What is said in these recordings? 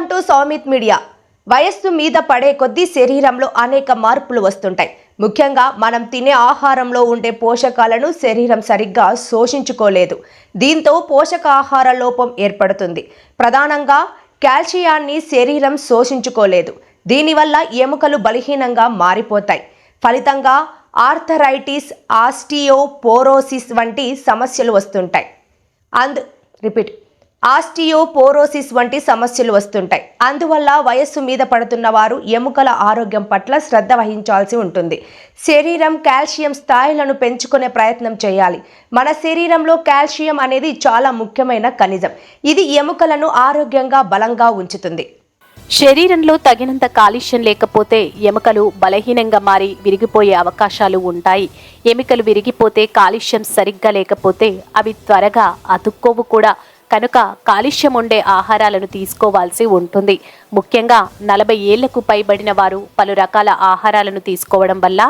Welcome to Soumith media. వయస్సు మీద పడే కొద్దీ శరీరంలో అనేక మార్పులు వస్తుంటాయి. ముఖ్యంగా మనం తినే ఆహారంలో ఉండే పోషకాలను శరీరం సరిగ్గా శోషించుకోలేదు. దీంతో పోషకాహార లోపం ఏర్పడుతుంది. ప్రధానంగా కాల్షియాన్ని శరీరం శోషించుకోలేదు. దీనివల్ల ఎముకలు బలహీనంగా మారిపోతాయి. ఫలితంగా ఆర్థరైటిస్, ఆస్టియోపోరోసిస్ వంటి సమస్యలు వస్తుంటాయి. అందువల్ల వయస్సు మీద పడుతున్న వారు ఎముకల ఆరోగ్యం పట్ల శ్రద్ధ వహించాల్సి ఉంటుంది. శరీరం కాల్షియం స్థాయిలను పెంచుకునే ప్రయత్నం చేయాలి. మన శరీరంలో కాల్షియం అనేది చాలా ముఖ్యమైన ఖనిజం. ఇది ఎముకలను ఆరోగ్యంగా బలంగా ఉంచుతుంది. శరీరంలో తగినంత కాల్షియం లేకపోతే ఎముకలు బలహీనంగా మారి విరిగిపోయే అవకాశాలు ఉంటాయి. ఎముకలు విరిగిపోతే కాల్షియం సరిగ్గా లేకపోతే అవి త్వరగా అతుక్కోవు కూడా. కనుక కాల్షియం ఉండే ఆహారాలను తీసుకోవాల్సి ఉంటుంది. ముఖ్యంగా 40 ఏళ్లకు పైబడిన వారు పలు రకాల ఆహారాలను తీసుకోవడం వల్ల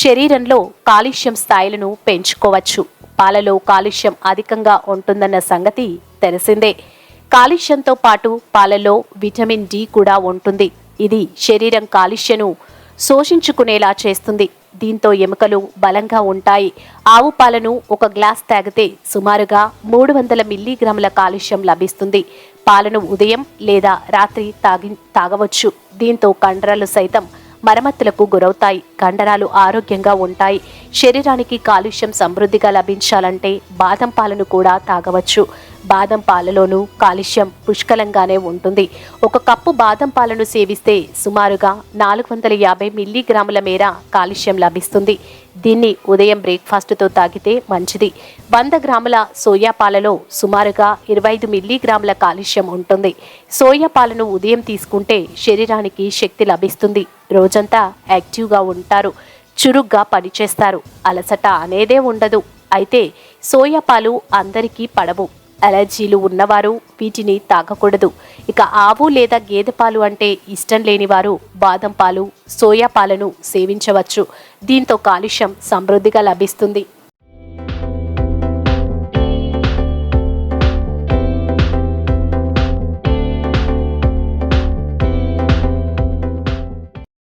శరీరంలో కాల్షియం స్థాయిలను పెంచుకోవచ్చు. పాలలో కాల్షియం అధికంగా ఉంటుందన్న సంగతి తెలిసిందే. కాల్షియంతో పాటు పాలలో విటమిన్ డి కూడా ఉంటుంది. ఇది శరీరం కాల్షియంను శోషించుకునేలా చేస్తుంది. దీంతో ఎముకలు బలంగా ఉంటాయి. ఆవు పాలను 1 గ్లాస్ తాగితే సుమారుగా 300 మిల్లీగ్రాముల కాల్షియం లభిస్తుంది. పాలను ఉదయం లేదా రాత్రి తాగవచ్చు. దీంతో కండరాలు సైతం మరమ్మతులకు గురవుతాయి. కండరాలు ఆరోగ్యంగా ఉంటాయి. శరీరానికి కాల్షియం సమృద్ధిగా లభించాలంటే బాదం పాలను కూడా తాగవచ్చు. బాదం పాలలోనూ కాల్షియం పుష్కలంగానే ఉంటుంది. 1 కప్పు బాదం పాలను సేవిస్తే సుమారుగా 450 మిల్లీగ్రాముల మేర కాల్షియం లభిస్తుంది. దీన్ని ఉదయం బ్రేక్ఫాస్ట్తో తాగితే మంచిది. 100 గ్రాముల సోయా పాలలో సుమారుగా 25 మిల్లీగ్రాముల కాల్షియం ఉంటుంది. సోయా పాలను ఉదయం తీసుకుంటే శరీరానికి శక్తి లభిస్తుంది. రోజంతా యాక్టివ్గా ఉంటారు, చురుగ్గా పనిచేస్తారు, అలసట అనేదే ఉండదు. అయితే సోయా పాలు అందరికీ పడవు. అలర్జీలు ఉన్నవారు వీటిని తాగకూడదు. ఇక ఆవు లేదా గేదె పాలు అంటే ఇష్టం లేని వారు బాదం పాలు, సోయా పాలను సేవించవచ్చు. దీంతో కాల్షియం సమృద్ధిగా లభిస్తుంది.